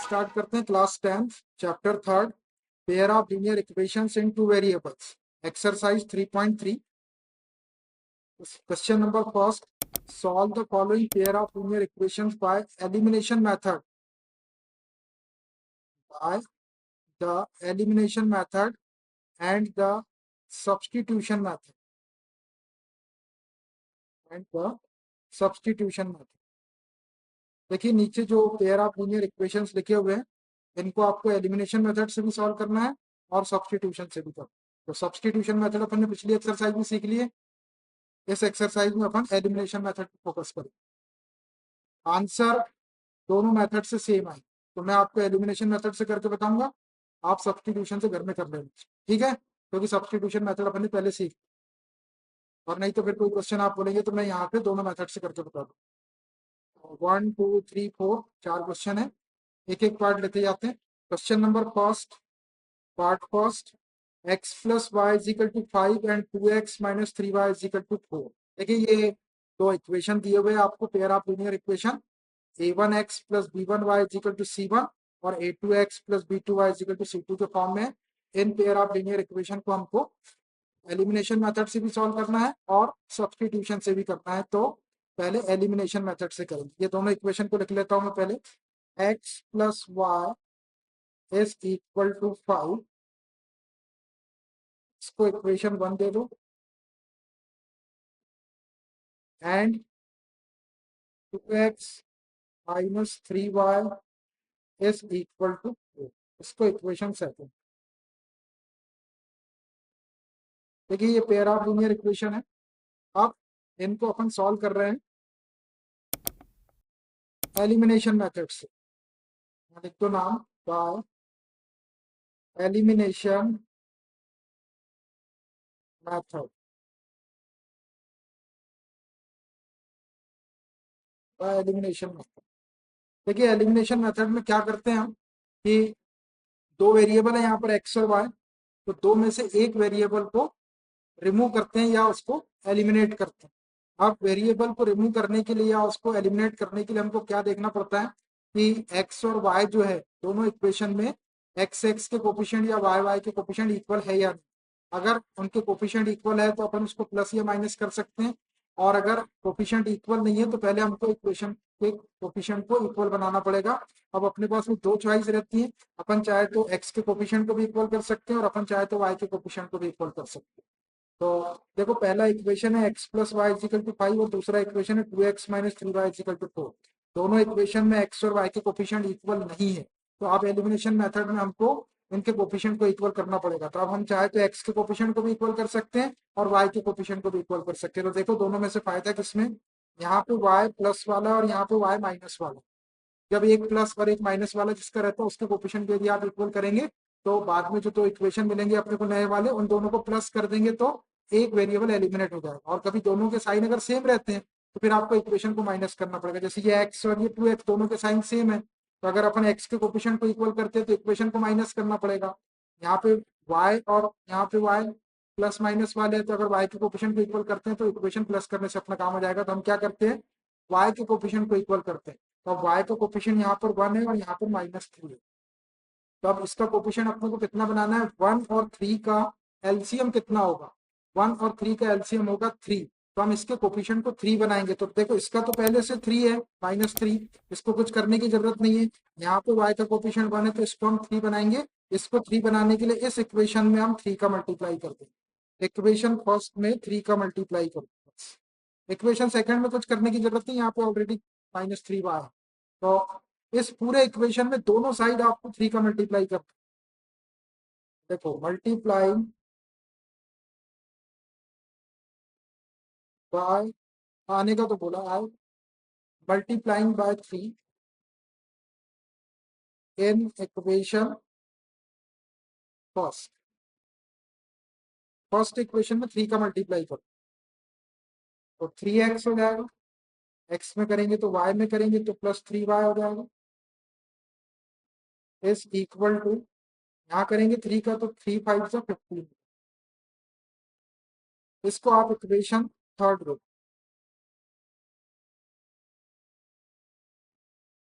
Start करते हैं class 10th chapter 3rd pair of linear equations in two variables exercise 3.3 question number first solve the following pair of linear equations by elimination method by the elimination method and the substitution method देखिए नीचे जो pair of linear equations लिखे हुए हैं इनको आपको elimination method से भी सॉल्व करना है और सब्स्टिट्यूशन से भी करना है। तो सब्स्टिट्यूशन मेथड अपन ने पिछली एक्सरसाइज में सीख लिए, इस एक्सरसाइज में अपन एलिमिनेशन मेथड पर फोकस करें। आंसर दोनों मेथड से सेम आए तो मैं आपको एलिमिनेशन मेथड से करके बताऊंगा, आप सब्स्टिट्यूशन से घर में कर लेना, ठीक है, क्योंकि सब्स्टिट्यूशन मेथड अपन ने पहले सीख, और नहीं तो फिर कोई क्वेश्चन आप बोलेंगे तो मैं यहाँ पे दोनों मेथड से करके बता दूँ। 1 2 3 4 4 क्वेश्चन है, एक एक पार्ट लेते जाते हैं। Question number first, part first, x plus Y is equal to 5 and 2x minus 3y is equal to 4। देखिए ये दो इक्वेशन दिए हुए आपको pair of linear equation, a1x plus b1y is equal to c1 और a2x plus b2y is equal to c2 के form में। In pair of linear equation को हमको एलिमिनेशन मेथड से भी सॉल्व करना है और सब्स्टिट्यूशन से भी करना है, तो पहले एलिमिनेशन मेथड से करेंगे। ये दोनों इक्वेशन को लिख लेता हूं मैं पहले। x plus Y is equal to 5, इसको इक्वेशन 1 दे दो, and 2x minus 3y is equal to 4, इसको इक्वेशन 7। देखिए ये पेयर ऑफ लीनियर इक्वेशन है, अब इनको अपन सॉल्व कर रहे हैं एलिमिनेशन मेथड से। लिख दो नाम by elimination method, by elimination method. देखिए एलिमिनेशन मेथड में क्या करते हैं हम कि दो वेरिएबल है यहाँ पर एक्स और वाई, तो दो में से एक वेरिएबल को रिमूव करते हैं या उसको एलिमिनेट करते हैं। अब वेरिएबल को रिमूव करने के लिए या उसको एलिमिनेट करने के लिए हमको क्या देखना पड़ता है कि एक्स और वाई जो है दोनों इक्वेशन में एक्स एक्स के कोफिशिएंट या वाई वाई के कोफिशिएंट इक्वल है या नहीं। अगर उनके कोफिशिएंट इक्वल है तो अपन उसको प्लस या माइनस कर सकते हैं, और अगर कोफिशिएंट इक्वल नहीं है तो पहले हमको इक्वेशन के कोफिशिएंट को इक्वल बनाना पड़ेगा। अब अपने पास में दो चॉइस रहती है, अपन चाहे तो एक्स के कोफिशिएंट को भी इक्वल कर सकते हैं और अपन चाहे तो वाई के कोफिशिएंट को भी इक्वल कर सकते हैं। तो देखो पहला इक्वेशन है x plus Y is equal to 5 और दूसरा इक्वेशन है 2x minus 3y is equal to 4। दोनों इक्वेशन में x और y के कोफिशिएंट इक्वल नहीं है, तो आप एलिमिनेशन मेथड में हमको इनके कोफिशिएंट को इक्वल करना पड़ेगा। तो अब हम चाहे तो x के कोफिशिएंट को भी इक्वल कर सकते हैं और y के कोफिशिएंट को भी इक्वल कर सकते हैं। तो देखो दोनों में से फायदा किसमें, यहाँ पे y प्लस वाला और यहाँ पे y माइनस वाला। जब एक प्लस और एक माइनस वाला जिसका रहता है उसके कोफिशिएंट को यदि आप इक्वल करेंगे तो बाद में जो दो इक्वेशन मिलेंगे अपने को नए वाले, उन दोनों को प्लस कर देंगे तो एक वेरिएबल एलिमिनेट हो जाएगा। और कभी दोनों के साइन अगर सेम रहते हैं तो फिर आपको इक्वेशन को माइनस करना पड़ेगा। जैसे ये एक्स और ये 2x दोनों के साइन सेम है, तो अगर अपन एक्स के कोफिशिएंट को इक्वल करते हैं तो इक्वेशन को माइनस करना पड़ेगा। यहाँ पे वाई और यहाँ पे वाई प्लस माइनस वाले हैं, तो अगर वाई के कोफिशिएंट को इक्वल करते हैं तो इक्वेशन प्लस करने से अपना काम हो जाएगा। तो हम क्या करते हैं, वाई के कोफिशिएंट को इक्वल करते हैं। तो अब y का कोफिशिएंट यहाँ पर 1 है और यहाँ पर -3 है, तो अब इसका कोफिशिएंट अपने को कितना बनाना है, 1 और 3 का एलसीएम कितना होगा, 1 और 3 का एलसीएम होगा 3। तो हम इसके कोफिशिएंट को 3 बनाएंगे। तो देखो इसका तो पहले से 3 है -3, इसको कुछ करने की जरूरत नहीं है। यहाँ पे y का कोफिशिएंट 1 है तो इसको हम 3 बनाएंगे। इसको 3 बनाने के लिए इस इक्वेशन में हम 3 का मल्टीप्लाई कर देंगे। इक्वेशन फर्स्ट में 3 का मल्टीप्लाई कर देंगे, इक्वेशन सेकंड में कुछ करने की जरूरत नहीं, यहाँ पे ऑलरेडी -3 बार। तो इस पूरे इक्वेशन में दोनों साइड आपको 3 का मल्टीप्लाई कर, देखो मल्टीप्लाइंग बाय, आने का तो बोला आई, multiplying by 3 in equation first. First equation में 3 का मल्टीप्लाई करो तो 3x हो जाएगा, x में करेंगे तो y में करेंगे तो +3y हो जाएगा, इज इक्वल टू यहाँ करेंगे 3 का तो 3 5 से 15। इसको आप इक्वेशन थर्ड लो,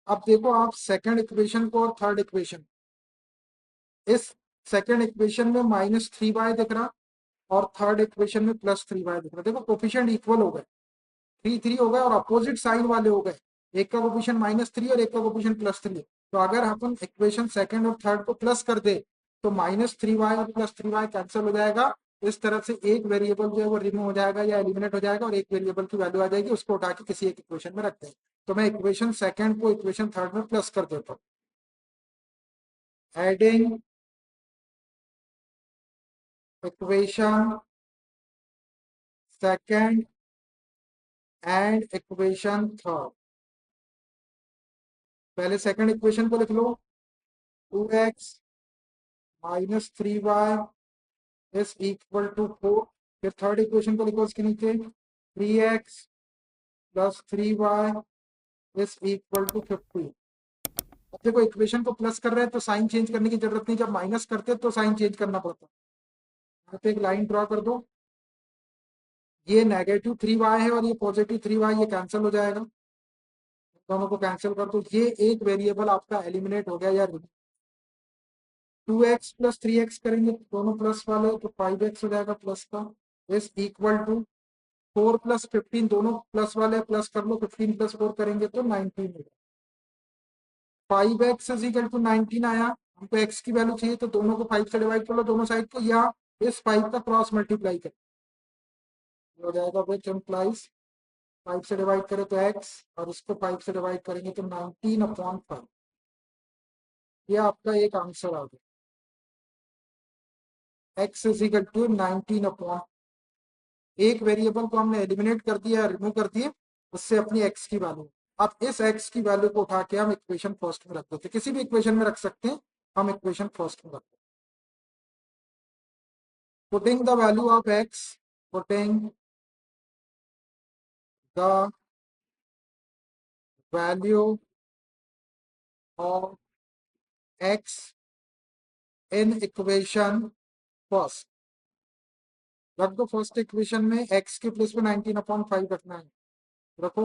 अब देखो आप सेकंड इक्वेशन को और थर्ड इक्वेशन, इस सेकंड इक्वेशन में -3y दिख रहा और थर्ड इक्वेशन में +3y दिख रहा। देखो कोफिशिएंट इक्वल हो गए, 3 हो गए और अपोजिट साइन वाले हो गए। एक का कोफिशिएंट -3 और एक का कोफिशिएंट +3। तो अगर अपन इक्वेशन सेकंड और थर्ड को प्लस कर दे तो -3y और +3y कैंसिल हो जाएगा। इस तरह से एक वेरिएबल जो है वो रिमूव हो जाएगा या एलिमिनेट हो जाएगा और एक वेरिएबल की वैल्यू आ जाएगी, उसको उठा के किसी एक इक्वेशन में रखते हैं। तो मैं इक्वेशन सेकंड को इक्वेशन थर्ड में प्लस कर देता हूँ। Adding equation second and equation third. पहले सेकंड इक्वेशन को लिख लो, 2x -3y is equal to 4। फिर थर्ड इक्वेशन को लिखो उसके नीचे, 3x + 3y is equal to 15। अब देखो इक्वेशन को प्लस कर रहे हैं तो साइन चेंज करने की जरूरत नहीं, जब माइनस करते हैं तो साइन चेंज करना पड़ता है। यहाँ पे एक लाइन ड्रॉ कर दो, ये -3y है और ये +3y, ये कैंसिल हो जाएगा। दोनों को कैंसिल कर दो, ये एक वेरिएबल आपका एलिमिनेट हो गया या 2x + 3x करेंगे दोनों प्लस वाले तो 5x हो जाएगा प्लस का, इज इक्वल टू 4 + 15, दोनों प्लस वाले प्लस कर लो, 15 + 4 करेंगे तो 19 हो जाएगा। 5x इज इक्वल टू 19 आया। हमको x की वैल्यू चाहिए तो दोनों को 5 से डिवाइड कर लो, दोनों साइड को, या इस 5 का क्रॉस मल्टीप्लाई कर हो जाएगा, विच इम्प्लाइज 5 से डिवाइड करें तो x और इसको 5 से डिवाइड करेंगे तो 19/5। ये आपका एक आंसर आ गया, x इज इक्वल टू 19। एक वेरिएबल को हमने एलिमिनेट कर दिया, रिमूव कर दिए, उससे अपनी x की वैल्यू। अब इस x की वैल्यू को उठा के हम इक्वेशन फर्स्ट में रख देते, किसी भी इक्वेशन में रख सकते हैं, हम इक्वेशन फर्स्ट में रखते हैं। Putting the value of x, putting the value of x in equation first. रख दो फर्स्ट इक्वेशन में, x के प्लेस पे 19/5 रखना है, रखो।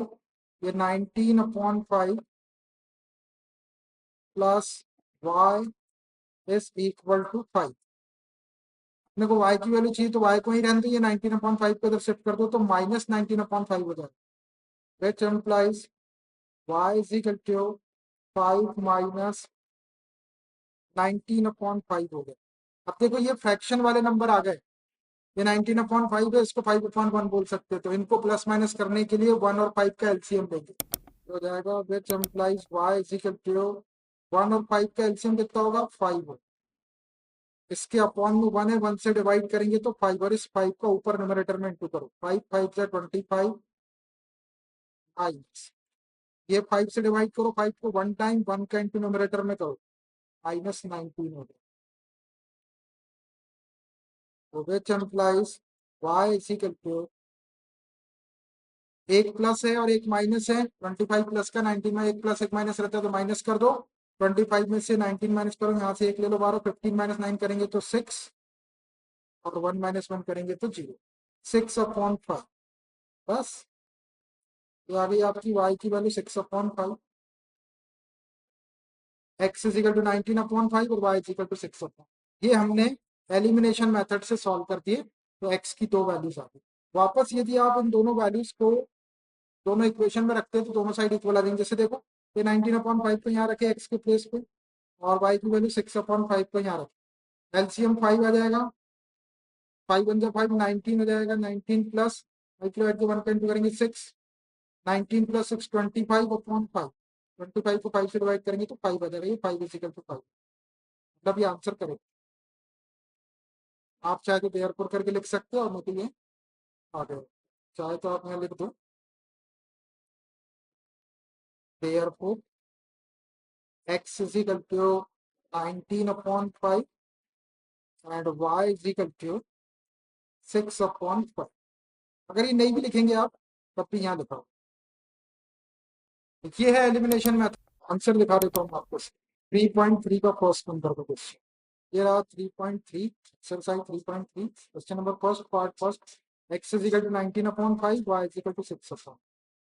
ये 19/5 plus y is equal to 5। अपने को y की वैल्यू चाहिए तो y को ही रहने दो, ये 19/5 को इधर शिफ्ट कर दो तो -19/5 हो जाएगा, which implies y is equal to 5 minus 19/5 हो गया। अब देखो ये फ्रैक्शन वाले नंबर आ गए, ये 19/5 है, इसको 5/1 बोल सकते हैं, तो इनको प्लस माइनस करने के लिए 1 और 5 का एलसीएम लेंगे तो हो जाएगा, which implies y is equal to 1 और 5 का एलसीएम कितना होगा, 5 हो। इसके अपॉन में 1 है, 1 से डिवाइड करेंगे तो 5, और इस 5 का ऊपर न्यूमरेटर में इंटू करो, 5 5 से 25 माइनस, ये 5 से डिवाइड करो 5 को 1 टाइम, 1 का इंटू न्यूमरेटर में करो, -19 हो गया। तो which implies y is equal to, एक प्लस है और एक माइनस है, 25 प्लस का 19 में एक प्लस एक माइनस रहता है तो माइनस कर दो, 25 में से 19 माइनस करो, यहाँ से एक ले लो 12, 15 - 9 करेंगे तो 6 और 1 - 1 करेंगे तो 0, 6/5। बस तो आ गई आपकी y की value 6/5, x is equal to 19/5 और y इज इक्वल टू 6/5। ये हमने एलिमिनेशन मेथड से सॉल्व कर दिए, तो x की दो वैल्यूज आ गई। वापस यदि आप इन दोनों वैल्यूज को दोनों इक्वेशन में रखते हैं तो दोनों साइड इक्वल आ जाएंगे। जैसे देखो ये 19/5 को यहाँ रखे x के प्लेस पे और y की वैल्यू 6/5 को यहाँ रखे, एलसीएम 5 आ जाएगा, 5 × 5 19 हो जाएगा, 19 प्लस 5 को 1 का इंटू करेंगे 6, 19 + 6 25/5, 25 को 5 से डिवाइड करेंगे तो 5 आ जाएगा, ये 5 इज इक्वल टू 5, मतलब ये आंसर करेक्ट। आप चाहे तो देयरफॉर करके लिख सकते हो और मैं तो ये आ गया, चाहे तो आप यहाँ लिख दो therefore x is equal to 19/5 and y is equal to 6/5। अगर ये नहीं भी लिखेंगे आप तब भी यहाँ लिखा, ये है एलिमिनेशन मेथड। आंसर दिखा देता हूँ आपको, 3.3 का फर्स्ट नंबर का क्वेश्चन ये रहा, 3.3 exercise 3.3 question number first part first, x is equal to 19/5, y is equal to 6/5।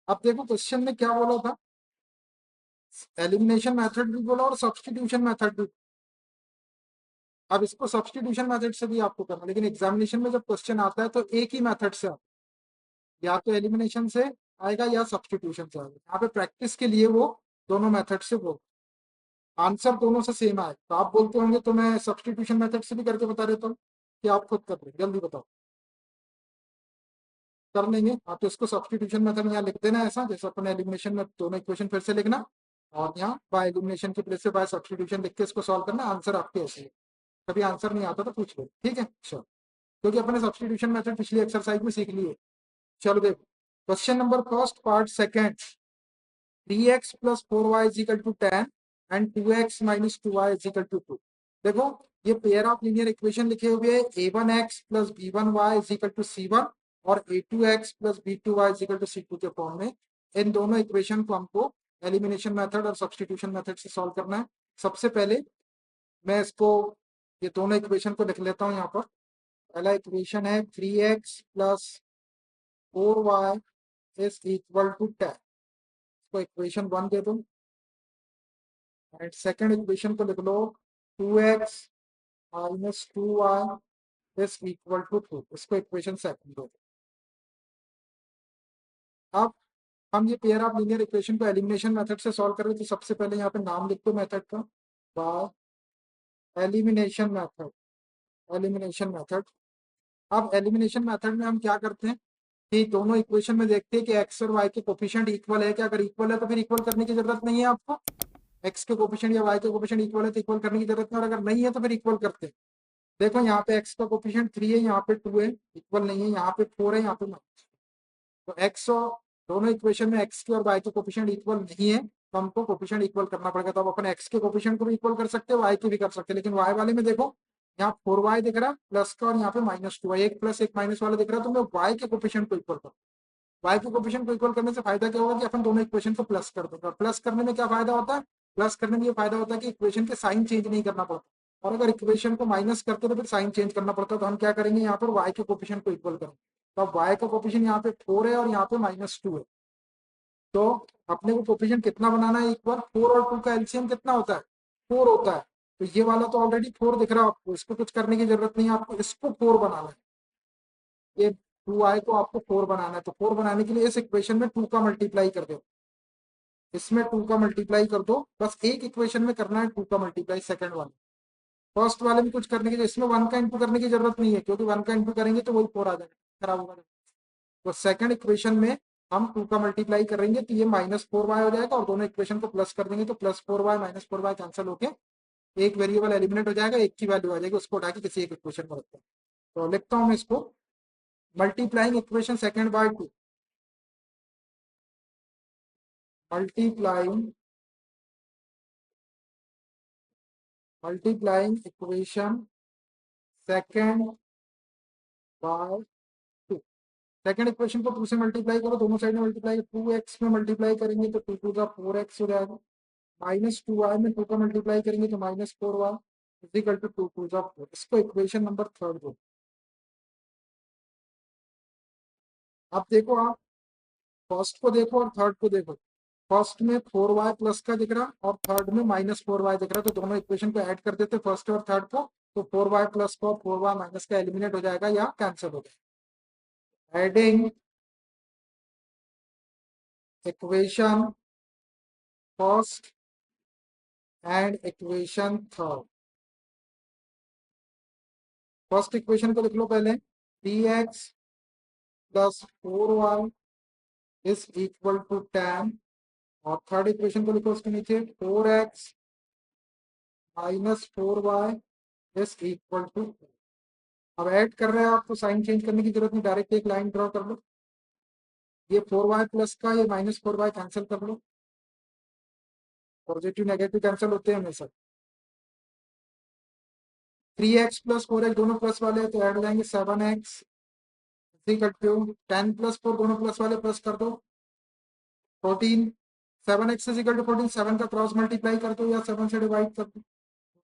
अब देखो क्वेश्चन में क्या बोला था, एलिमिनेशन मेथड भी बोला और सब्सटीट्यूशन मेथड भी। अब इसको सब्सटीट्यूशन मेथड से भी आपको करना, लेकिन एग्जामिनेशन में जब क्वेश्चन आता है तो एक ही मेथड से आता है। या तो एलिमिनेशन से आएगा या सब्सटीट्यूशन से आएगा। यहाँ पे प्रैक्टिस के लिए वो दोनों मेथड से वो आंसर दोनों से सेम आए। तो आप बोलते होंगे तो मैं सब्सटीट्यूशन मेथड से भी करके बता देता हूँ कि आप खुद कर लो, जल्दी बताओ। कर लेंगे आप, तो इसको सब्सटीट्यूशन मेथड यहाँ लिख देना ऐसा, जैसे अपने एलिमिनेशन में दोनों इक्वेशन फिर से लिखना, और यहाँ बाय एलिमिनेशन की प्लेस से बाय सब्सटीट्यूशन लिख के इसको सॉल्व करना, आंसर आपके ऐसे है। कभी आंसर नहीं आता तो पूछ लो, ठीक है। चलो, क्योंकि अपने सब्सटीट्यूशन मेथड पिछली एक्सरसाइज में सीख लिए। चलो देखो, question number first part second, 3x plus 4y is equal to 10 and 2x minus 2y is equal to 2। देखो, ये पेयर ऑफ लीनियर इक्वेशन लिखे हुए हैं, a1x plus b1y is equal to c1 और a2x plus b2y is equal to c2 के form में। इन दोनों equation को हमको एलिमिनेशन मेथड और सब्सटीट्यूशन मेथड से सॉल्व करना है। सबसे पहले मैं इसको, ये दोनों इक्वेशन को लिख लेता हूँ यहाँ पर। पहला इक्वेशन है 3x plus 4y is equal to 10, इसको इक्वेशन 1 दे दो। एंड सेकेंड इक्वेशन को लिख लो 2x minus 2y is equal to 2, इसको इक्वेशन सेकंड दो। अब हम ये पेयर ऑफ लीनियर इक्वेशन को एलिमिनेशन मेथड से सॉल्व कर रहे हैं, तो सबसे पहले यहाँ पे नाम लिख दो मेथड का, by elimination method. Elimination method. अब एलिमिनेशन मेथड में हम क्या करते हैं कि दोनों इक्वेशन में देखते हैं कि एक्स और वाई के कोफिशिएंट इक्वल है क्या। अगर इक्वल है तो फिर इक्वल करने की जरूरत नहीं है आपको, एक्स के कोफिशिएंट या वाई के कोफिशिएंट इक्वल है तो इक्वल करने की जरूरत नहीं, और अगर नहीं है तो फिर इक्वल करते हैं। देखो, यहाँ पे एक्स का कोफिशिएंट 3 है, यहाँ पे 2 है, इक्वल नहीं है, यहाँ पे 4 है, यहाँ पे माइनस। तो एक्स और दोनों इक्वेशन में एक्स के और वाई के कोफिशिएंट इक्वल नहीं है, तो हमको कोफिशिएंट इक्वल करना पड़ेगा। तो अब अपन एक्स के कोफिशिएंट को भी इक्वल कर सकते हैं, वाई के भी कर सकते हैं, लेकिन वाई वाले में देखो यहाँ 4y दिख रहा है प्लस का, और यहाँ पे -2 है, एक प्लस एक माइनस वाला दिख रहा है, तो मैं वाई के कोफिशिएंट को इक्वल करूँ। वाई के कोफिशिएंट को इक्वल करने से फायदा क्या होगा कि अपन दोनों इक्वेशन को प्लस कर देंगे। प्लस करने में क्या फायदा होता है, प्लस करने में ये फायदा होता है कि इक्वेशन के साइन चेंज नहीं करना पड़ता। और अगर इक्वेशन को माइनस करते तो फिर साइन चेंज करना पड़ता है। तो हम क्या करेंगे, यहाँ पर वाई के कोफिशिएंट को इक्वल करेंगे। तो अब वाई का कोफिशिएंट यहाँ पे 4 है और यहाँ पे -2 है, तो अपने को कोफिशिएंट कितना बनाना है, इक्वल 4 और 2 का एलसीएम कितना होता है, 4 होता है। तो ये वाला तो ऑलरेडी 4 दिख रहा है आपको, इसको कुछ करने की जरूरत नहीं है, आपको इसको 4 बनाना है। ये 2y को आपको 4 बनाना है, तो 4 बनाने के लिए इस इक्वेशन में 2 का मल्टीप्लाई कर दो, इसमें 2 का मल्टीप्लाई कर दो। बस एक इक्वेशन में करना है 2 का मल्टीप्लाई, सेकंड वाले। फर्स्ट वाले में कुछ करने की, इसमें 1 का इंटू करने की जरूरत नहीं है, क्योंकि 1 का इंटू करेंगे तो वही 4 आ जाएगा, खराब होगा। तो सेकंड इक्वेशन में हम 2 का मल्टीप्लाई करेंगे तो ये -4y हो जाएगा, और दोनों इक्वेशन को प्लस कर देंगे तो +4y -4y कैंसिल होके एक वेरिएबल एलिमिनेट हो जाएगा, एक की वैल्यू आ जाएगी, उसको उठा के किसी एक इक्वेशन में रखते हैं। तो लिखता हूं मैं इसको, multiplying equation second by 2, multiplying multiplying equation second by 2। Second equation को 2 से मल्टीप्लाई करो, दोनों साइड में मल्टीप्लाई, 2x में मल्टीप्लाई करेंगे तो 2 टू द 4x हो जाएगा, -2y में 2 का मल्टीप्लाई करेंगे तो -4y equal to 2 to the 4। इसको इक्वेशन नंबर थर्ड दो। अब देखो, आप फर्स्ट को देखो और थर्ड को देखो। फर्स्ट में 4y प्लस का दिख रहा और थर्ड में -4y दिख रहा, तो दोनों इक्वेशन को ऐड कर देते फर्स्ट और थर्ड को, तो 4y प्लस को 4y माइनस का एलिमिनेट हो जाएगा या कैंसिल हो जाएगा। Adding equation first and equation third. First equation को लिख लो पहले, 3x plus 4y is equal to 10, और थर्ड इक्वेशन को लिखो उसके नीचे, 4x -4y is equal to. अब ऐड कर रहे हैं आप तो साइन चेंज करने की जरूरत नहीं, डायरेक्ट एक लाइन ड्रॉ कर लो। ये 4y प्लस का ये -4y कैंसिल कर लो, पॉजिटिव नेगेटिव कैंसिल होते हैं हमेशा। 3x प्लस 4x दोनों प्लस वाले हैं तो ऐड हो जाएंगे 7x, 10 प्लस 4 दोनों प्लस वाले प्लस कर दो 14, 7x इज इक्वल टू 14, 7 का क्रॉस मल्टीप्लाई कर दो या 7 से डिवाइड कर दो,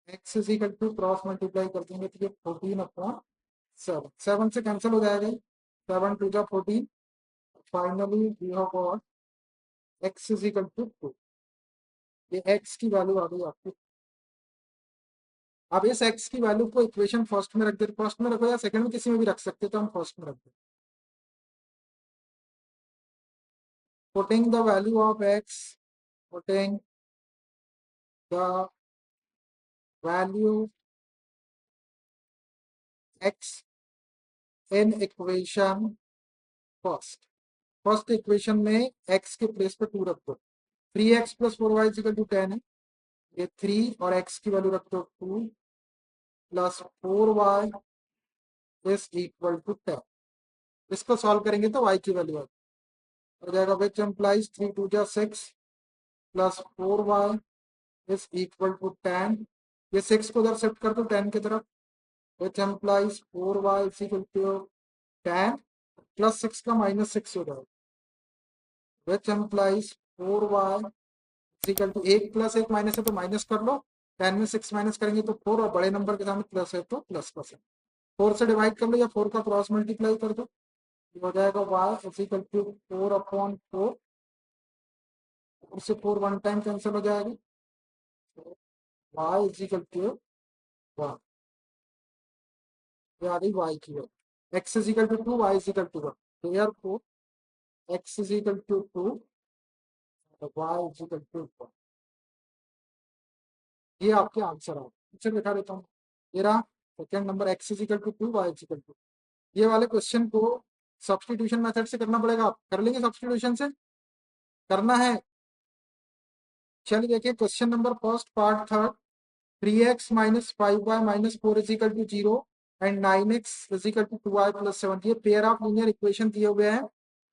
x is equal to cross multiply कर देंगे तो ये 14/7, 7 से कैंसिल हो जाएगा, 7 to the 14, finally we have got x is equal to 2। ये x की वैल्यू आ गई आपकी। अब इस x की वैल्यू को इक्वेशन फर्स्ट में रख दे, फर्स्ट में रखो या सेकंड में, किसी में भी रख सकते, तो हम फर्स्ट में रख दे। Putting the value of x, putting the value x in equation first. First equation में x के प्लेस पे 2 रख दो। 3x plus 4y equal to 10 है, ये 3 और x की वैल्यू रख दो 2 plus 4y is equal to 10। इसको सॉल्व करेंगे तो y की वैल्यू हो जाएगा, विच एम्प्लाइज 3 2 जा 6 plus 4y is equal to 10। ये 6 को उधर शिफ्ट कर दो 10 की तरफ, which implies 4y is equal to 10 plus 6 का माइनस 6 हो जाएगा, which implies 4y equal to 1 plus 1 minus है तो माइनस कर लो, 10 में 6 माइनस करेंगे तो 4, और बड़े नंबर के सामने प्लस है तो प्लस प्लस है। 4 से डिवाइड कर लो या 4 का क्रॉस मल्टीप्लाई कर दो, हो जाएगा y इक्वल टू 4/4। और से 4 वन टाइम कैंसिल हो जाएगा, y इक्वल टू 1। ये आ गई y की value. x equal to 2, y equal to 1। Therefore x equal to 2, y equal to 1। ये आपके आंसर आ गए। दिखा देता हूँ, ये रहा second number, x equal to 2, y equal to. ये वाले क्वेश्चन को सब्स्टिट्यूशन मेथड से करना पड़ेगा, आप कर लेंगे सब्स्टिट्यूशन से? करना है, चलिए देखिए question number first part third. 3x minus 5y minus 4 is equal to 0 and 9x is equal to 2y plus 7। ये पेयर ऑफ लीनियर इक्वेशन दिए हुए हैं,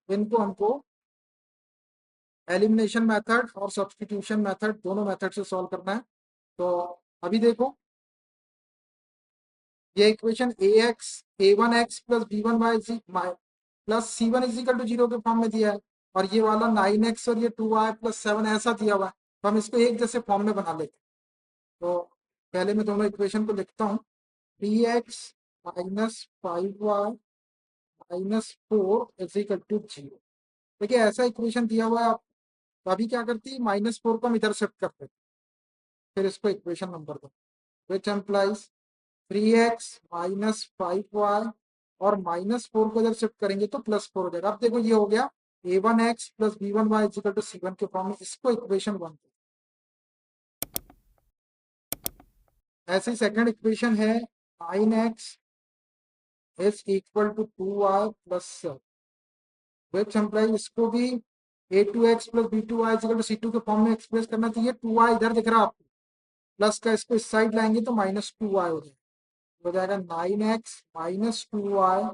इनको हमको एलिमिनेशन मेथड और सब्स्टिट्यूशन मेथड दोनों मेथड से सॉल्व करना है। तो अभी देखो, ये equation a1x plus b1y plus c1 is equal to 0 के फॉर्म में दिया है, और ये वाला 9x और ये 2y प्लस 7 ऐसा दिया हुआ है, तो हम इसको एक जैसे फॉर्म में बना लेते हैं। तो पहले मैं दोनों इक्वेशन को लिखता हूँ, 3x minus 5y minus 4 is equal to 0। देखिए ऐसा इक्वेशन दिया हुआ है, आप तो अभी क्या करती है, -4 को हम इधर शिफ्ट करते हैं, फिर इसको इक्वेशन नंबर दो, विच एम्प्लाइज 3x माइनस 5y और -4 को जब शिफ्ट करेंगे तो +4 हो जाएगा। अब देखो ये हो गया a1x plus b1y equal to c1 के फॉर्म में, इसको इक्वेशन 1। ऐसी सेकंड इक्वेशन है 9x is equal to 2y plus, which implies इसको भी a2x plus b2y equal to c2 के फॉर्म में एक्सप्रेस करना चाहिए। 2y इधर दिख रहा है आपको, प्लस का इसको इस साइड लाएंगे तो -2y हो जाएगा 9x minus 2y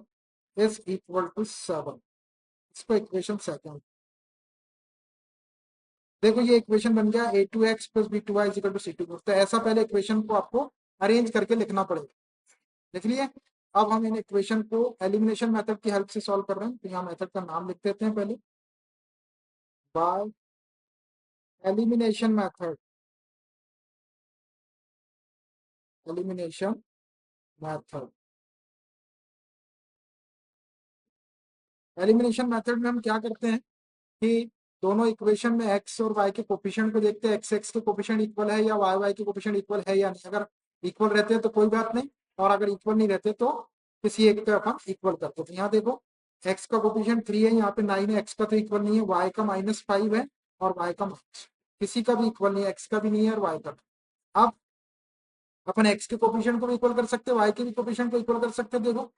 is equal to 7। इसको इक्वेशन सेकंड। देखो ये इक्वेशन बन गया a2x plus b2y equal to c2। तो ऐसा पहले इक्वेशन को आपको अरेंज करके लिखना पड़ेगा, लिख लिए। अब हम इन इक्वेशन को एलिमिनेशन मेथड की हेल्प से सॉल्व कर रहे हैं, तो यहाँ मेथड का नाम लिख देते हैं पहले, by elimination method. Elimination method, elimination method में हम क्या करते हैं कि दोनों इक्वेशन में x और y के कोफिशिएंट को देखते हैं, x के कोफिशिएंट इक्वल है या y के कोफिशिएंट इक्वल है या नहीं। अगर इक्वल रहते हैं तो कोई बात नहीं, और अगर इक्वल नहीं रहते तो किसी एक पे अपन इक्वल करते हैं। तो यहाँ देखो x का कोफिशिएंट 3 है, यहाँ पे 9 है, x का तो इक्वल नहीं है, y का -5 है और y का किसी का भी इक्वल नहीं है, x का भी नहीं है और y का। अब अपन x के कोफिशिएंट को भी इक्वल कर सकते हैं, y के भी कोफिशिएंट को इक्वल कर सकते हैं। देखो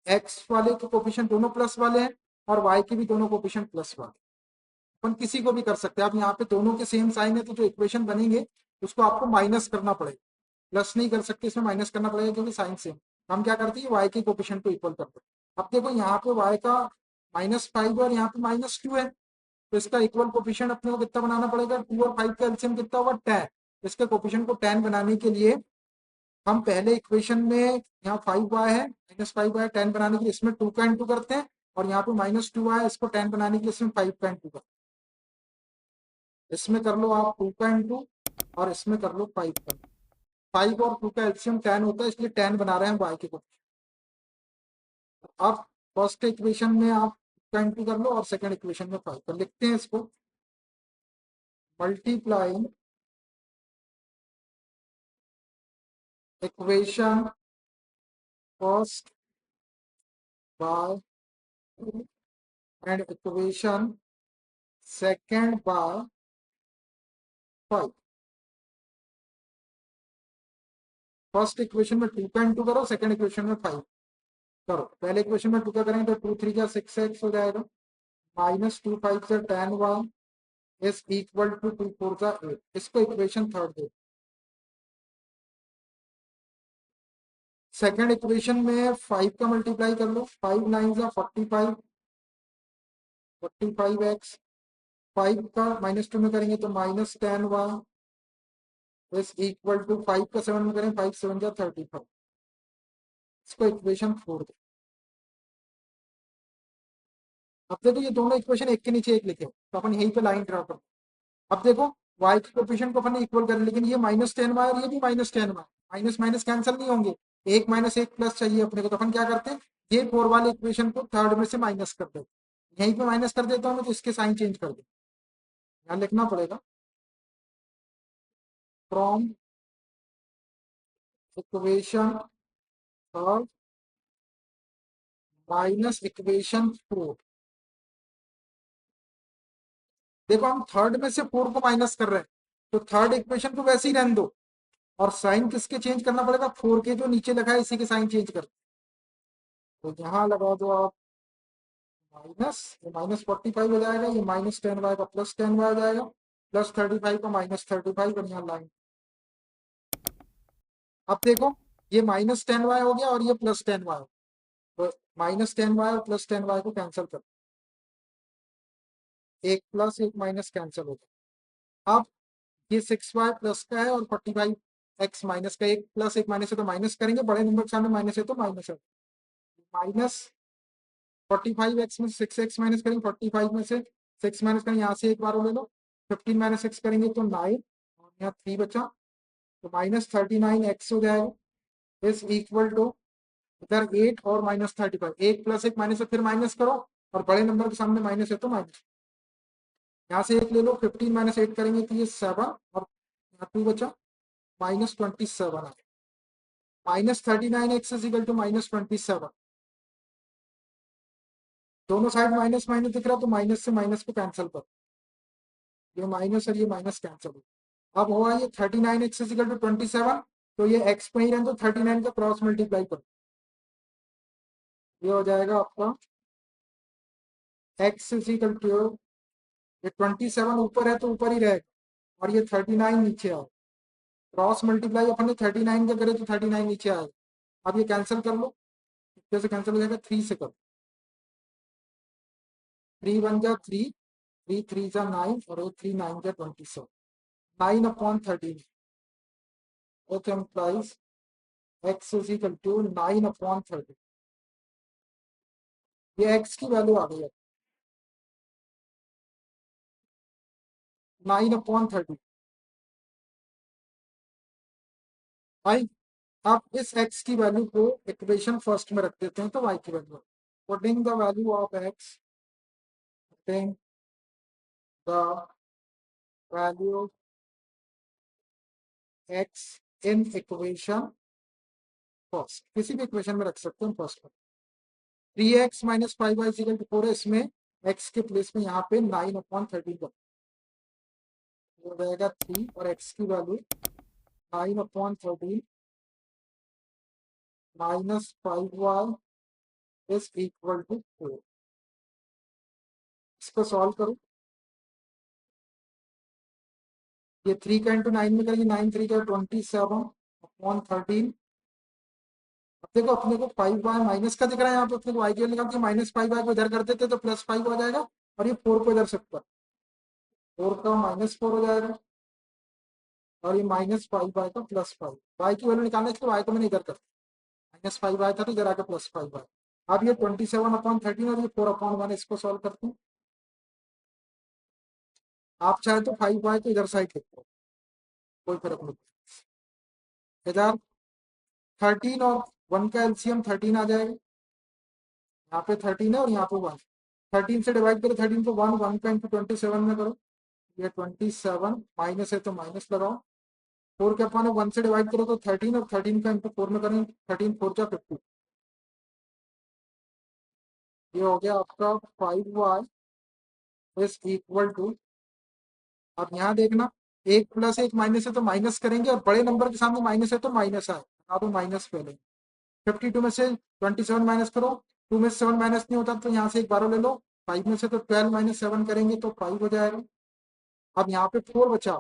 x वाले के कोफिशिएंट दोनों प्लस वाले हैं और y के भी दोनों कोफिशिएंट प्लस वाले, अपन किसी को भी कर सकते हैं। आप यहाँ पे दोनों के सेम साइन है, तो जो इक्वेशन बनेंगे उसको आपको माइनस करना पड़ेगा, प्लस नहीं कर सकते, इसमें माइनस करना पड़ेगा क्योंकि साइन सेम। हम क्या करते हैं, y के कोफिशिएंट को इक्वल करते हैं। अब देखो यहाँ पे y का -5 और यहाँ पे -2 है, तो इसका इक्वल कोफिशिएंट अपने को कितना बनाना पड़ेगा, 2 और 5 का एलसीएम कितना होगा 10। इसके कोफिशिएंट को 10 बनाने के लिए हम पहले इक्वेशन में यहाँ 5y है, -5y 10 बनाने के लिए इसमें 2 का इंटू करते हैं, और यहाँ पे -2y है, इसको 10 बनाने के लिए इसमें 5 का इंटू करते हैं। इसमें कर लो आप 2 का इंटू और इसमें कर लो 5 का। 5 और 2 का एलसीएम 10 होता है, इसलिए 10 बना रहे हैं y के कोफिशिएंट। अब फर्स्ट इक्वेशन में आप का इंटू कर लो और सेकंड इक्वेशन में 5 कर लिखते हैं इसको, multiplying equation first by and equation second by 5। First equation में 2 का इंटू करो, सेकंड इक्वेशन में 5 करो। पहले इक्वेशन में 2 का करेंगे तो 2 3 का 6x हो जाएगा, माइनस 2 5 से 10y इज इक्वल टू 2 4 का 8। इसको इक्वेशन थर्ड दे। सेकंड इक्वेशन में 5 का मल्टीप्लाई कर लो, 5 9 जा 45, 45x। 5 का -2 में करेंगे तो -10y इज इक्वल टू 5 का 7 में करें 5 7 जा 35। इसको इक्वेशन 4 दे। अब देखो ये दोनों इक्वेशन एक के नीचे एक लिखे, तो अपन यहीं पे लाइन ड्रा करो। अब देखो y के कोफिशिएंट को अपन ने इक्वल कर, लेकिन ये -10y और ये भी -10y, माइनस माइनस कैंसिल नहीं होंगे, एक माइनस एक प्लस चाहिए अपने को। तो अपन क्या करते हैं, ये 4 वाले इक्वेशन को थर्ड में से माइनस कर देते, यहीं पे माइनस कर देता हूँ, तो इसके साइन चेंज कर दे। यहाँ लिखना पड़ेगा from equation third minus equation 4। देखो हम थर्ड में से 4 को माइनस कर रहे हैं, तो थर्ड इक्वेशन को वैसे ही रहने दो, और साइन किसके चेंज करना पड़ेगा, 4 के जो नीचे लिखा है इसी के साइन चेंज कर। तो यहाँ लगा दो आप माइनस, ये -45 हो जाएगा, ये -10y का +10y हो जाएगा, +35 का -35, और यहाँ लाइन। अब देखो ये -10y हो गया और ये +10y, तो -10y और +10y को कैंसिल कर, एक प्लस एक माइनस कैंसिल हो गया। अब ये 6y प्लस का है और 45x माइनस का, एक प्लस एक माइनस है तो माइनस करेंगे, बड़े नंबर के सामने माइनस है तो माइनस है। माइनस 45x में 6x माइनस करेंगे, 45 में से 6 माइनस करेंगे, यहाँ से एक बार ले लो, 15 माइनस 6 करेंगे तो 9, और यहाँ 3 बचा, तो -39x हो जाएगा इज इक्वल टू, इधर 8 और -35, एक प्लस एक माइनस है फिर माइनस करो, और बड़े नंबर के सामने माइनस है तो माइनस, यहाँ से एक ले लो, 15 माइनस 8 करेंगे तो ये 7, और यहाँ 2 बचा, -27 है। -39x इज इक्वल टू -27, दोनों साइड माइनस माइनस दिख रहा है, तो माइनस से माइनस को कैंसिल करो, ये माइनस और ये माइनस कैंसिल हो। अब हुआ ये 39x इज इक्वल टू 27, तो ये x पे ही रहने तो 39 का क्रॉस मल्टीप्लाई करो, ये हो जाएगा आपका x इज इक्वल टू, ये 27 ऊपर है तो ऊपर ही रहेगा, और ये 39 नीचे आओ, क्रॉस मल्टीप्लाई अपन ने 39 का करे तो 39 नीचे आएगा। अब ये कैंसिल कर लो, जैसे कैंसिल हो जाएगा 3 से करो, 3 1 जा 3, 3 3 जा 9, और 3 9 जा 27, 9/13, which implies x is equal to 9/13। ये x की वैल्यू आ गई है 9/13। भाई आप इस x की वैल्यू को इक्वेशन फर्स्ट में रख देते हैं तो y की value, putting the value of x, putting the value x in equation first, किसी भी इक्वेशन में रख सकते हैं फर्स्ट में। 3x - 5y इक्वल टू 4 है, इसमें x के प्लेस में यहाँ पे 9/13 कर, हो जाएगा 3, और x की value 9/13 -5y is equal to 4। इसको सॉल्व करो, ये 3 का इंटू 9 में करेंगे, 9 3 का 27/13। अब देखो अपने को 5y माइनस का दिख रहा है, यहाँ पे अपने को y की वैल्यू निकालती है, -5y को इधर कर देते तो +5 हो जाएगा, और ये 4 को इधर सकता है, 4 का -4 हो जाएगा, और ये -5y का +5, y की वैल्यू निकालने के लिए y को मैंने इधर कर, -5y था तो इधर आके +5y। अब ये 27/13 और ये 4/1, इसको सॉल्व करते हैं। आप चाहे तो 5y को इधर साइड लिखो, कोई फर्क नहीं पड़ता। इधर 13 और 1 का एलसीएम 13 आ जाएगा, यहाँ पे 13 है और यहाँ पे 1, 13 से डिवाइड करो 13 को, 1 1 का इंटू 27 में करो, ये 27, माइनस है तो माइनस लगाओ, 4 के अपॉन 1 से डिवाइड करो तो 13, और 13 का इंटू 4 में करें 13 4 जा 50। ये हो गया आपका 5y इज इक्वल टू, अब यहाँ देखना, एक प्लस एक माइनस है तो माइनस करेंगे, और बड़े नंबर के सामने माइनस है तो माइनस है, बता दो माइनस पहले। 52 में से 27 माइनस करो, 2 में से 7 माइनस नहीं होता तो यहाँ से एक बारह ले लो, 5 में से तो 12 माइनस 7 करेंगे तो 5 हो जाएगा। अब यहाँ पे 4 बचा,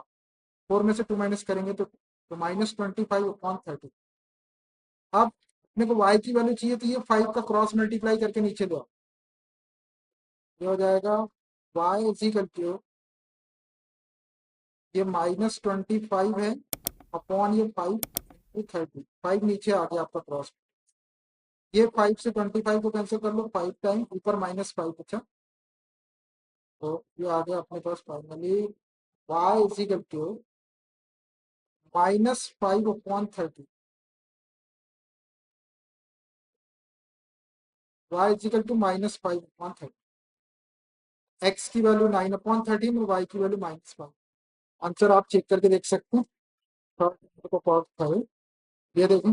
4 में से 2 माइनस करेंगे तो -25/30। अब अपने को y की वैल्यू चाहिए तो ये 5 का क्रॉस मल्टीप्लाई करके नीचे दो, ये हो जाएगा y इज इक्वल टू, ये -25 है अपॉन ये 5/30, 5 नीचे आ गया आपका क्रॉस। ये 5 से 25 को कैंसिल कर लो, 5 टाइम ऊपर -5 बचा, तो ये आ गया अपने पास finally y is equal to -5/30, y is equal to -5/30। x की वैल्यू 9/13 और y की वैल्यू -5। आंसर आप चेक करके देख सकते हैं। को पॉज करें, ये देखें,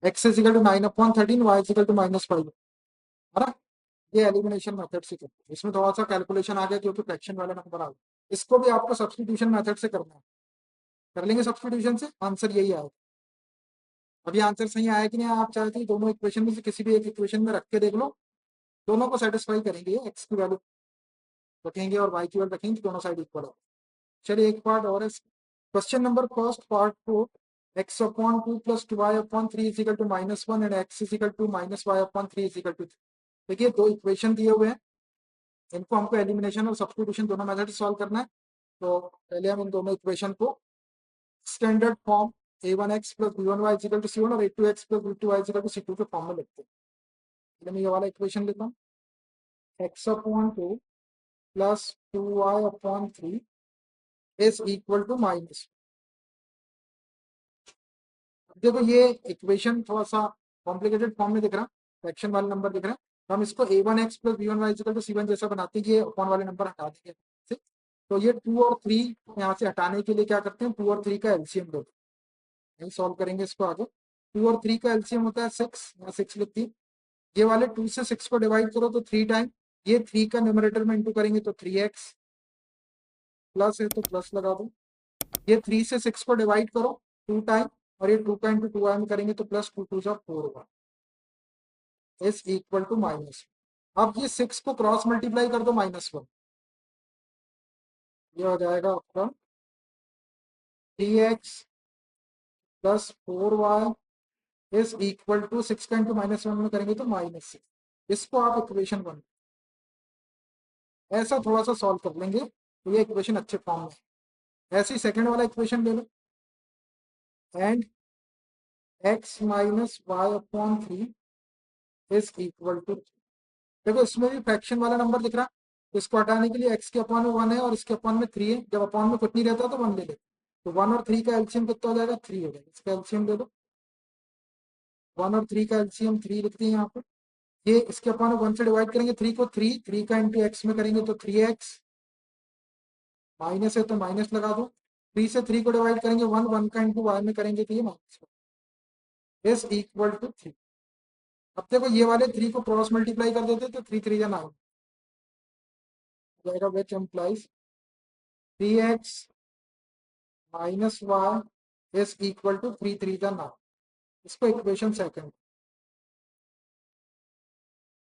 x is equal to 9/13, y is equal to -5, है ना। ये एलिमिनेशन मेथड से करते हैं, इसमें थोड़ा सा कैलकुलेशन आ गया क्योंकि फ्रैक्शन वाला नंबर आ गया। इसको भी आपको सब्स्टिट्यूशन मेथड से करना है, कर लेंगे सब्स्टिट्यूशन से, आंसर यही आएगा। अभी आंसर सही आया कि नहीं, आप चाहते हैं दोनों इक्वेशन में से किसी भी एक इक्वेशन में रख के देख लो, दोनों को सेटिस्फाई करेंगे, एक्स की वैल्यू रखेंगे और वाई की वैल्यू रखेंगे, दोनों साइड इक्वल है। चलिए एक पार्ट और है, क्वेश्चन नंबर फर्स्ट पार्ट को, x/2 + 2y/3 is equal to -1 and x is equal to -y/3 is equal to 3। देखिए दो इक्वेशन दिए हुए हैं, इनको हमको एलिमिनेशन और सब्स्टिट्यूशन दोनों मेथड से सॉल्व करना है। तो पहले हम इन दोनों इक्वेशन को standard form a1x + b1y is equal to c1 और a2x + b2y is equal to c2 के फॉर्म में लिखते हैं। मैं ये वाला इक्वेशन लिखता हूँ, x/2 + 2y/3 is equal to minus. देखो ये इक्वेशन थोड़ा सा कॉम्प्लिकेटेड फॉर्म में दिख रहा है, फ्रैक्शन वाले नंबर दिख रहे हैं, तो हम इसको a1x + b1y equal to c1 जैसा बनाते हैं, ये अपॉन वाले नंबर हटा देंगे। तो ये 2 और 3 यहाँ से हटाने के लिए क्या करते हैं, 2 और 3 का एलसीएम लेते हैं, नहीं सॉल्व करेंगे इसको आगे। 2 और 3 का एलसीएम होता है 6, यहाँ 6 लिखती है। ये वाले 2 से 6 को डिवाइड करो तो 3 टाइम, ये 3 का न्यूमरेटर में इंटू करेंगे तो 3x, प्लस है तो प्लस लगा दो। ये 3 से 6 को डिवाइड करो 2 टाइम, और ये 2 का इंटू 2y में करेंगे तो प्लस 2 2 जा 4 होगा, इज इक्वल टू माइनस। अब ये 6 को क्रॉस मल्टीप्लाई कर दो -1, ये हो जाएगा आपका 3x + 4y is equal to 6 का इंटू -1 में करेंगे तो -6। इसको आप इक्वेशन 1 ऐसा थोड़ा सा सॉल्व कर लेंगे तो ये इक्वेशन अच्छे फॉर्म में। ऐसे ही सेकंड वाला इक्वेशन ले लो, and x - y/3 is equal to, देखो इसमें भी फ्रैक्शन वाला नंबर दिख रहा है, इसको हटाने के लिए x के अपॉन में 1 है और इसके अपॉन में 3 है, जब अपॉन में कुछ नहीं रहता तो 1 ले ले, तो 1 और 3 का एलसीएम कितना हो जाएगा, 3 हो जाएगा। इसका एलसीएम ले लो, 1 और 3 का एलसीएम 3 लिखते हैं यहाँ पे। ये इसके अपॉन 1 से डिवाइड करेंगे 3 को, 3 का इंटू एक्स में करेंगे तो 3x, माइनस है तो माइनस लगा दो। 3 से 3 को डिवाइड करेंगे 1, 1 का इंटू वाई में करेंगे तो ये -1 इज इक्वल टू 3। अब देखो ये वाले 3 को क्रॉस मल्टीप्लाई कर देते तो 3 3 या 9 जाएगा, which implies 3x - y is equal to 3 3 या 9। इसको इक्वेशन सेकंड।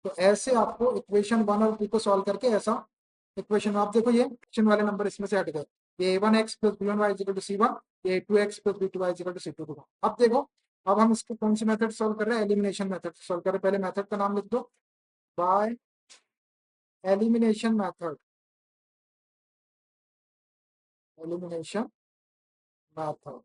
तो ऐसे आपको इक्वेशन 1 और 2 को सॉल्व करके ऐसा इक्वेशन, आप देखो ये इक्वेशन वाले नंबर इसमें से हट गए, ये a1x + b1y is equal to c1, ये a2x + b2y is equal to c2। अब देखो, अब हम इसको कौन सी मेथड सॉल्व कर रहे हैं, एलिमिनेशन मेथड सॉल्व कर रहे हैं। पहले मेथड का नाम लिख दो, by elimination method, elimination method.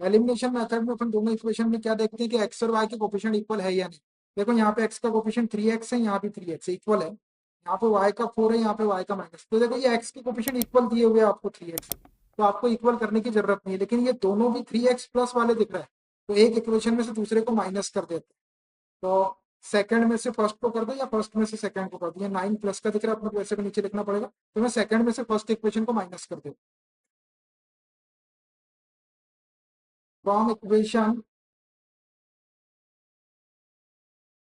Elimination method में अपन दोनों इक्वेशन में क्या देखते हैं कि एक्स और वाई के कोफिशिएंट इक्वल है या नहीं। देखो यहाँ पे एक्स का कोफिशिएंट 3x है, यहाँ भी 3x इक्वल है, यहाँ पे वाई का 4 है, यहाँ पे वाई का -, तो देखो ये एक्स के कोफिशिएंट इक्वल दिए हुए आपको 3x, तो आपको इक्वल करने की जरूरत नहीं है। लेकिन ये दोनों भी 3x+ वाले दिख रहे हैं, तो एक इक्वेशन में से दूसरे को माइनस कर देते हैं। तो सेकंड में से फर्स्ट को कर दो या फर्स्ट में से सेकंड को कर दो। 9 प्लस का दिख रहा है, अपने को वैसे भी नीचे लिखना पड़ेगा, तो मैं सेकंड में से फर्स्ट इक्वेशन को माइनस कर दो। From equation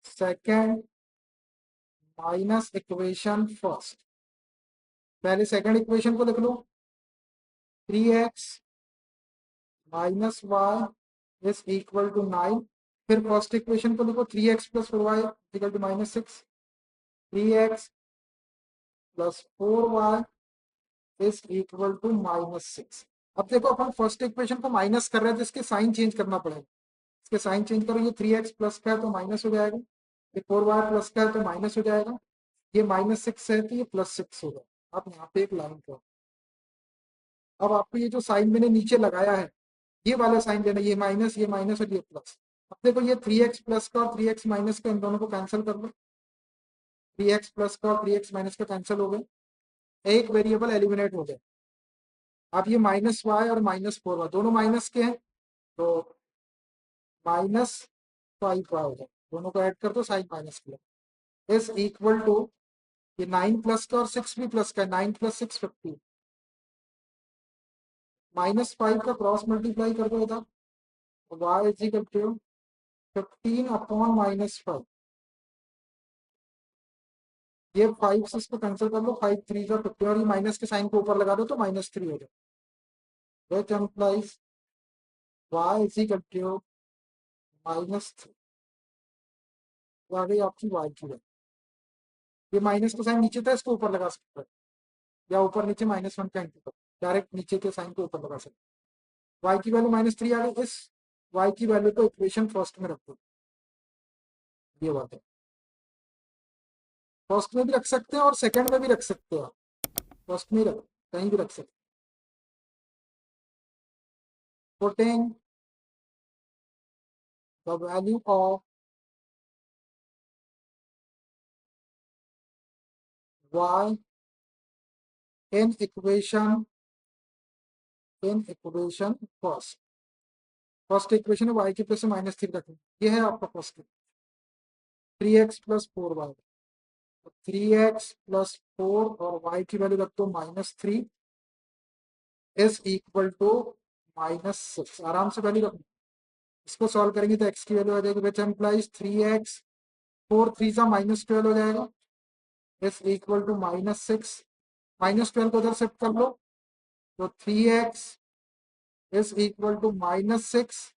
second minus equation first, पहले सेकंड इक्वेशन को लिख लो, 3x minus Y is equal to 9। फिर फर्स्ट इक्वेशन को लिखो, 3x plus 4y equal to minus 6, 3x plus 4y is equal to minus 6। अब देखो अपन फर्स्ट इक्वेशन को माइनस कर रहे हैं तो इसके साइन चेंज करना पड़ेगा। इसके साइन चेंज करो, ये 3x प्लस का है तो माइनस हो जाएगा, ये 4y प्लस का है तो माइनस हो जाएगा, ये माइनस 6 है तो ये प्लस 6 होगा। अब यहाँ पे एक लाइन करो। अब आपको ये जो साइन मैंने नीचे लगाया है ये वाला साइन लेना, ये माइनस और ये प्लस। अब देखो ये 3x प्लस का और 3x माइनस का, इन दोनों को कैंसिल कर लो, 3x प्लस का और 3x माइनस का कैंसिल हो गए, एक वेरिएबल एलिमिनेट हो गया। अब ये माइनस वाई और माइनस 4y दोनों माइनस के हैं तो माइनस 5y हो गया, दोनों को ऐड कर दो, साइन माइनस किया, इज इक्वल टू, ये 9 प्लस का और 6 भी प्लस का है, 9 प्लस 6 15, माइनस 5 का क्रॉस मल्टीप्लाई कर दो इधर, y is equal to 15 upon minus 5, ये 5 से इसको कैंसिल कर लो, 5 3 का 15 और ये माइनस के साइन को ऊपर लगा दो तो माइनस 3 हो जाए, which implies y is equal to minus 3। आ गई आपकी y की वैल्यू। ये माइनस का साइन नीचे था, इसको ऊपर लगा सकते हैं, या ऊपर नीचे -1 का इंटू डायरेक्ट नीचे के साइन को ऊपर लगा सकते हैं। y की वैल्यू -3 आ गई, इस y की वैल्यू को इक्वेशन फर्स्ट में रख दो, ये बात है। फर्स्ट में भी रख सकते हैं और सेकंड में भी रख सकते हैं, फर्स्ट में रख, कहीं भी रख सकते हैं। Putting the value of y in equation first, first equation है y की प्लस से -3 रखें, ये है आपका first, 3x plus 4y, 3x plus 4 और y की वैल्यू रख दो -3 इज इक्वल टू -6, आराम से वैल्यू रखो। इसको सॉल्व करेंगे तो x की वैल्यू आ जाएगी, विच एम्प्लाइज 3x 4 3 सा -12 हो जाएगा, इज इक्वल टू -6, -12 को उधर शिफ्ट कर लो तो 3x इज इक्वल टू -6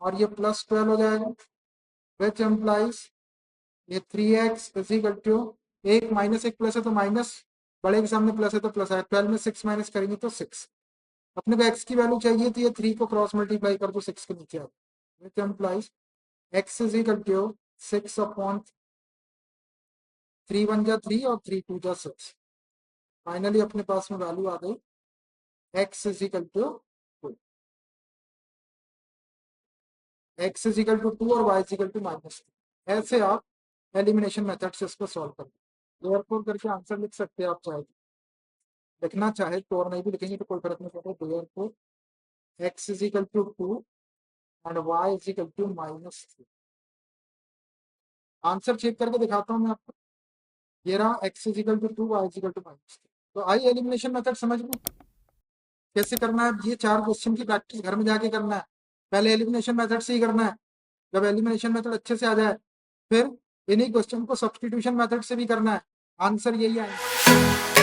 और ये +12 हो जाएगा, विच एम्प्लाइज ये 3x इज इक्वल टू, एक माइनस एक प्लस है तो माइनस, बड़े के सामने प्लस है तो प्लस है, 12 में 6 माइनस करेंगे तो 6। अपने को x की वैल्यू चाहिए तो ये 3 को क्रॉस मल्टीप्लाई कर दो 6 के नीचे, which implies x is equal to 6 upon 3 1 जा 3 और 3 2 जा 6। फाइनली अपने पास में वैल्यू आ गई x is equal to 2, x is equal to 2 और y इज इक्वल टू -2। ऐसे आप एलिमिनेशन मेथड से इसको सॉल्व कर देयरफॉर करके आंसर लिख सकते हैं आप, चाहे लिखना चाहे तो, और नहीं भी लिखेंगे तो कोई फर्क नहीं पड़ता। Therefore x is equal to 2 and y is equal to -3। Answer check करके दिखाता हूं मैं आपको, ये रहा x is equal to 2, y is equal to -3। तो आई एलिमिनेशन मेथड समझ में कैसे करना है, ये 4 क्वेश्चन की प्रैक्टिस घर में जाके करना है। पहले एलिमिनेशन मेथड से ही करना है, जब एलिमिनेशन मेथड अच्छे से आ जाए फिर इन्हीं क्वेश्चन को सब्स्टिट्यूशन मेथड से भी करना है, आंसर यही आएगा।